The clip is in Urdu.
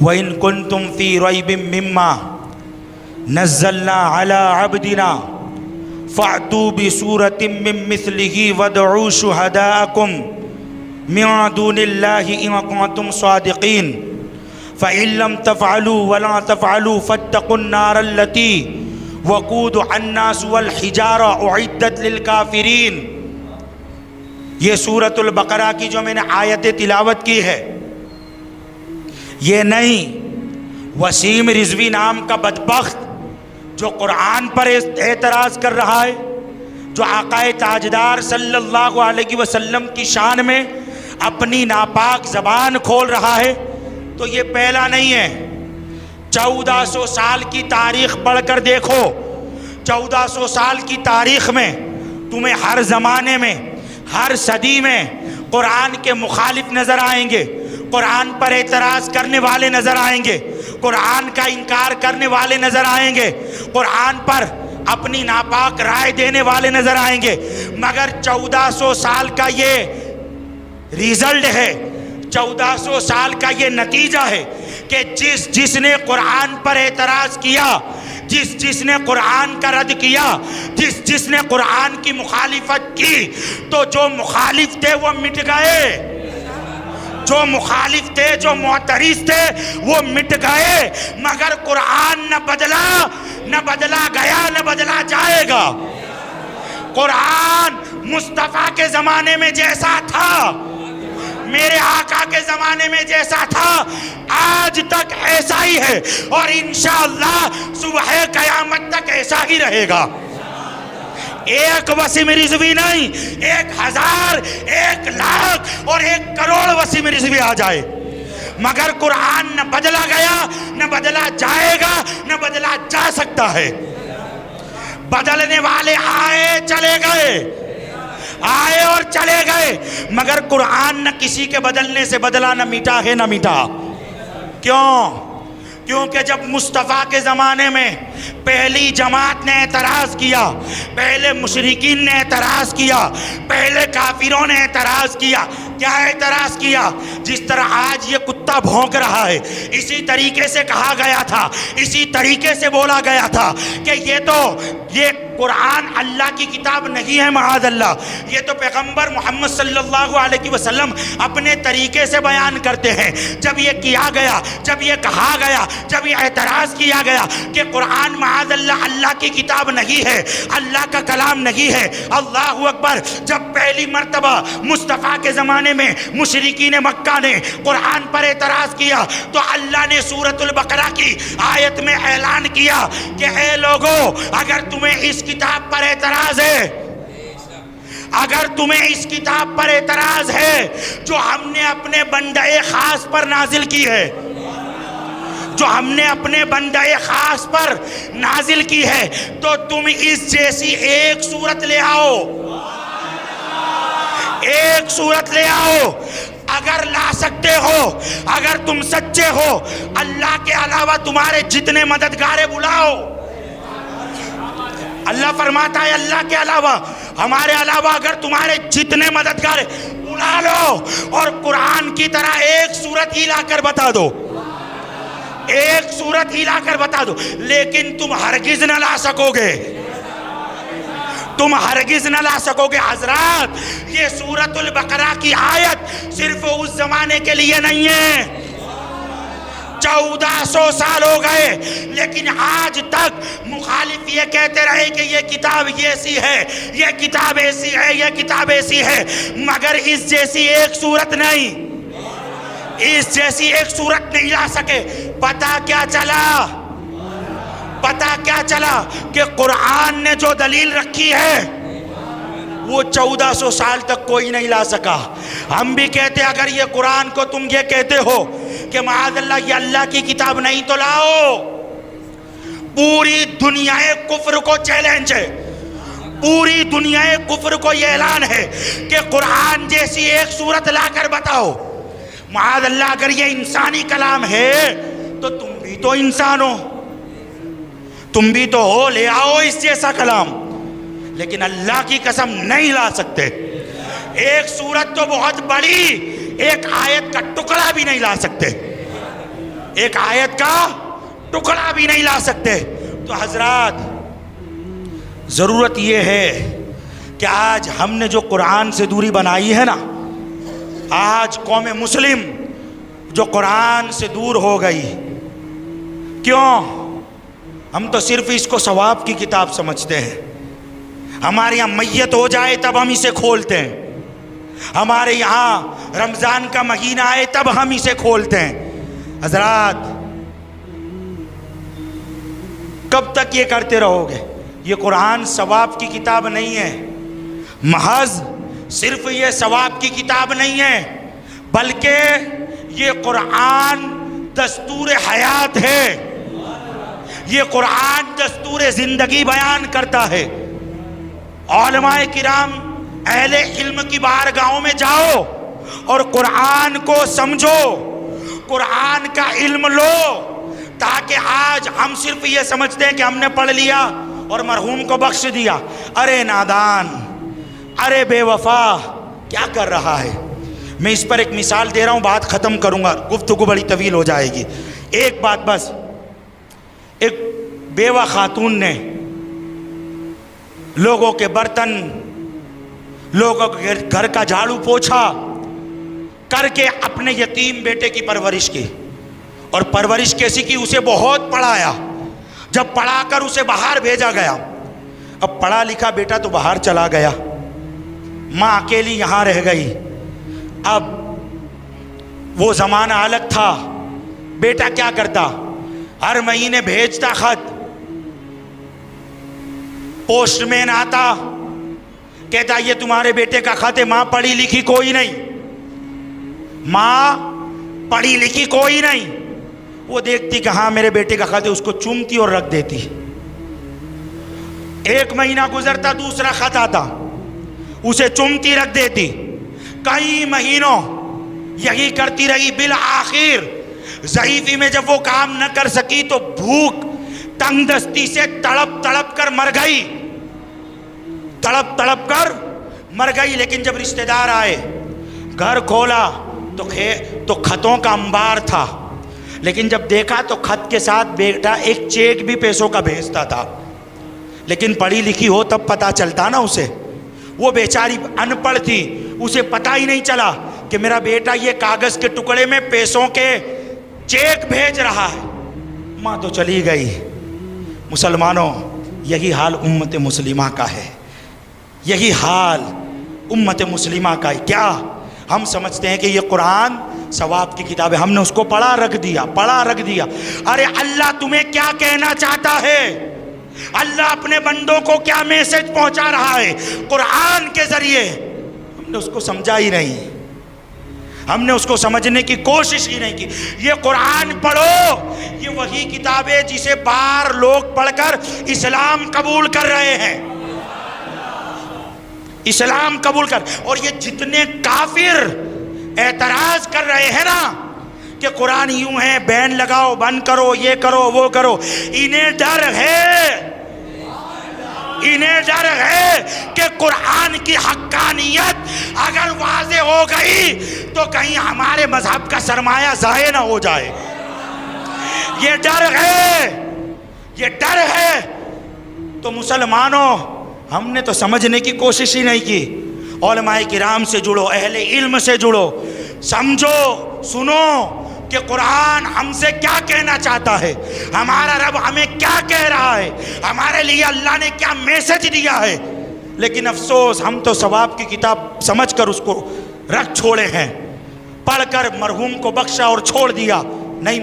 وَإِن كُنتُمْ فِي رَيْبٍ مِّمَّا نَزَّلْنَا عَلَىٰ عَبْدِنَا فَأْتُوا بِسُورَةٍ مِّن مِّثْلِهِ وَادْعُوا شُهَدَاءَكُم مِّن دُونِ اللَّهِ إِن كُنتُمْ صَادِقِينَ فَإِن لَّمْ تَفْعَلُوا وَلَا تَفْعَلُوا فَاتَّقُوا النَّارَ الَّتِي وَقُودُهَا النَّاسُ وَالْحِجَارَةُ أُعِدَّتْ لِلْكَافِرِينَ۔ یہ سورۃ البقرہ کی جو میں نے آیت تلاوت کی ہے، یہ نہیں وسیم رضوی نام کا بدبخت جو قرآن پر اعتراض کر رہا ہے، جو آقا تاجدار صلی اللہ علیہ وسلم کی شان میں اپنی ناپاک زبان کھول رہا ہے، تو یہ پہلا نہیں ہے۔ 1400 سال کی تاریخ پڑھ کر دیکھو، 1400 سال کی تاریخ میں تمہیں ہر زمانے میں، ہر صدی میں قرآن کے مخالف نظر آئیں گے، قرآن پر اعتراض کرنے والے نظر آئیں گے، قرآن کا انکار کرنے والے نظر آئیں گے، قرآن پر اپنی ناپاک رائے دینے والے نظر آئیں گے، مگر 1400 سال کا یہ ریزلٹ ہے، 1400 سال کا یہ نتیجہ ہے کہ جس نے قرآن پر اعتراض کیا، جس نے قرآن کا رد کیا، جس نے قرآن کی مخالفت کی، تو جو مخالف تھے وہ مٹ گئے، جو مخالف تھے، جو معترض تھے وہ مٹ گئے، مگر قرآن نہ بدلا گیا، نہ بدلا جائے گا۔ قرآن مصطفیٰ کے زمانے میں جیسا تھا، میرے آقا کے زمانے میں جیسا تھا، آج تک ایسا ہی ہے، اور انشاءاللہ صبح قیامت تک ایسا ہی رہے گا۔ ایک وسیم رضوی نہیں، 1000، 1,00,000 اور 1 کروڑ وسیم رضوی آ جائے، مگر قرآن نہ بدلا گیا، نہ بدلا جائے گا، نہ بدلا جا سکتا ہے۔ بدلنے والے آئے چلے گئے، آئے اور چلے گئے، مگر قرآن نہ کسی کے بدلنے سے بدلا، نہ میٹا ہے نہ میٹا۔ کیوں؟ کیونکہ جب مصطفیٰ کے زمانے میں پہلی جماعت نے اعتراض کیا، پہلے مشرکین نے اعتراض کیا، پہلے کافروں نے اعتراض کیا، کیا اعتراض کیا؟ جس طرح آج یہ کتا بھونک رہا ہے، اسی طریقے سے کہا گیا تھا، اسی طریقے سے بولا گیا تھا کہ یہ قرآن اللہ کی کتاب نہیں ہے، معاذ اللہ، یہ تو پیغمبر محمد صلی اللہ علیہ وسلم اپنے طریقے سے بیان کرتے ہیں۔ جب یہ کیا گیا، جب یہ کہا گیا، جب یہ اعتراض کیا گیا کہ قرآن معاذ اللہ اللہ کی کتاب نہیں ہے، اللہ کا کلام نہیں ہے، اللہ اکبر، جب پہلی مرتبہ مصطفیٰ کے زمانے میں مشرکین مکہ نے قرآن پر اعتراض کیا، تو اللہ نے سورۃ البقرہ کی آیت میں اعلان کیا کہ اے لوگو، اگر تمہیں اس کتاب پر اعتراض ہے، اگر تمہیں اس کتاب پر اعتراض ہے جو ہم نے اپنے بندہ خاص پر نازل کی ہے، جو ہم نے اپنے بندہ خاص پر نازل کی ہے، تو تم اس جیسی ایک صورت لے آؤ، ایک صورت لے آؤ۔ اگر لا سکتے ہو، اگر تم سچے ہو، اللہ کے علاوہ تمہارے جتنے مددگارے بلاؤ۔ اللہ فرماتا ہے اللہ کے علاوہ، ہمارے علاوہ اگر تمہارے جتنے مددگار بلا لو، اور قرآن کی طرح ایک صورت ہی لا کر بتا دو، ایک صورت ہی لا کر بتا دو، لیکن تم ہرگز نہ لا سکو گے، تم ہرگز نہ لا سکو گے۔ حضرات، یہ سورۃ البقرہ کی آیت صرف اس زمانے کے لیے نہیں ہے، 1400 سال ہو گئے، لیکن آج تک مخالف یہ کہتے رہے کہ یہ کتاب ایسی ہے، یہ کتاب ایسی ہے، یہ کتاب ایسی ہے، مگر اس جیسی ایک صورت نہیں، اس جیسی ایک صورت نہیں لا سکے۔ پتہ کیا چلا؟ پتہ کیا چلا کہ قرآن نے جو دلیل رکھی ہے وہ 1400 سال تک کوئی نہیں لا سکا۔ ہم بھی کہتے اگر یہ قرآن کو تم یہ کہتے ہو کہ معاذ اللہ یہ اللہ کی کتاب نہیں، تو لاؤ۔ پوری دنیا کفر کو چیلنج ہے، پوری دنیا کفر کو یہ اعلان ہے کہ قرآن جیسی ایک صورت لا کر بتاؤ۔ معاذ اللہ اگر یہ انسانی کلام ہے تو تم بھی تو انسان ہو، تم بھی تو ہو، لے آؤ اس جیسا کلام، لیکن اللہ کی قسم نہیں لا سکتے۔ ایک سورت تو بہت بڑی، ایک آیت کا ٹکڑا بھی نہیں لا سکتے، ایک آیت کا ٹکڑا بھی نہیں لا سکتے. تو حضرات ضرورت یہ ہے کہ آج ہم نے جو قرآن سے دوری بنائی ہے نا، آج قوم مسلم جو قرآن سے دور ہو گئی. کیوں؟ ہم تو صرف اس کو ثواب کی کتاب سمجھتے ہیں. ہمارے یہاں میت ہو جائے تب ہم اسے کھولتے ہیں. ہمارے یہاں رمضان کا مہینہ آئے تب ہم اسے کھولتے ہیں. حضرات کب تک یہ کرتے رہو گے؟ یہ قرآن ثواب کی کتاب نہیں ہے. محض صرف یہ ثواب کی کتاب نہیں ہے، بلکہ یہ قرآن دستور حیات ہے. یہ قرآن دستور زندگی بیان کرتا ہے. علماء کرام اہل علم کی بارگاہوں میں جاؤ اور قرآن کو سمجھو، قرآن کا علم لو، تاکہ آج ہم صرف یہ سمجھتے ہیں کہ ہم نے پڑھ لیا اور مرحوم کو بخش دیا. ارے نادان، ارے بے وفا، کیا کر رہا ہے؟ میں اس پر ایک مثال دے رہا ہوں، بات ختم کروں گا، گفتگو بڑی طویل ہو جائے گی. ایک بات بس. ایک بیوہ خاتون نے لوگوں کے برتن، لوگوں کے گھر کا جھاڑو پوچھا کر کے اپنے یتیم بیٹے کی پرورش کی. اور پرورش کیسی کی؟ اسے بہت پڑھایا. جب پڑھا کر اسے باہر بھیجا گیا، اب پڑھا لکھا بیٹا تو باہر چلا گیا، ماں اکیلی یہاں رہ گئی. اب وہ زمانہ الگ تھا. بیٹا کیا کرتا؟ ہر مہینے بھیجتا خط. پوسٹ مین آتا، کہتا یہ تمہارے بیٹے کا خط ہے. ماں پڑھی لکھی کوئی نہیں، ماں پڑھی لکھی کوئی نہیں. وہ دیکھتی کہ ہاں میرے بیٹے کا خط ہے، اس کو چومتی اور رکھ دیتی. ایک مہینہ گزرتا، دوسرا خط آتا، اسے چومتی رکھ دیتی. کئی مہینوں یہی کرتی رہی. بالآخر ضعیفی میں جب وہ کام نہ کر سکی تو بھوک تنگ دستی سے تڑپ تڑپ کر مر گئی، تڑپ تڑپ کر مر گئی. لیکن جب رشتہ دار آئے، گھر کھولا تو خطوں کا انبار تھا. لیکن جب دیکھا تو خط کے ساتھ بیٹا ایک چیک بھی پیسوں کا بھیجتا تھا. لیکن پڑھی لکھی ہو تب پتہ چلتا نا اسے. وہ بیچاری ان پڑھ تھی، اسے پتہ ہی نہیں چلا کہ میرا بیٹا یہ کاغذ کے ٹکڑے میں پیسوں کے چیک بھیج رہا ہے. ماں تو چلی گئی. مسلمانوں، یہی حال امت مسلمہ کا ہے. یہی حال امت مسلمہ کا ہے. کیا ہم سمجھتے ہیں کہ یہ قرآن ثواب کی کتاب ہے، ہم نے اس کو پڑھا رکھ دیا، پڑھا رکھ دیا. ارے اللہ تمہیں کیا کہنا چاہتا ہے؟ اللہ اپنے بندوں کو کیا میسج پہنچا رہا ہے قرآن کے ذریعے؟ ہم نے اس کو سمجھا ہی نہیں، ہم نے اس کو سمجھنے کی کوشش ہی نہیں کی. یہ قرآن پڑھو، یہ وہی کتاب ہے جسے بار لوگ پڑھ کر اسلام قبول کر رہے ہیں، اسلام قبول کر. اور یہ جتنے کافر اعتراض کر رہے ہیں نا کہ قرآن یوں ہے، بین لگاؤ، بند کرو، یہ کرو وہ کرو، انہیں ڈر ہے، انہیں ڈر ہے کہ قرآن کی حقانیت اگر واضح ہو گئی تو کہیں ہمارے مذہب کا سرمایہ ضائع نہ ہو جائے. یہ ڈر ہے، یہ ڈر ہے. تو مسلمانوں، ہم نے تو سمجھنے کی کوشش ہی نہیں کی. علماء کرام سے جڑو، اہل علم سے جڑو، سمجھو، سنو کہ قرآن ہم سے کیا کہنا چاہتا ہے، ہمارا رب ہمیں کیا کہہ رہا ہے، ہمارے لیے اللہ نے کیا میسج دیا ہے. لیکن افسوس، ہم تو ثواب کی کتاب سمجھ کر اس کو رکھ چھوڑے ہیں، پڑھ کر مرحوم کو بخشا اور چھوڑ دیا. نہیں،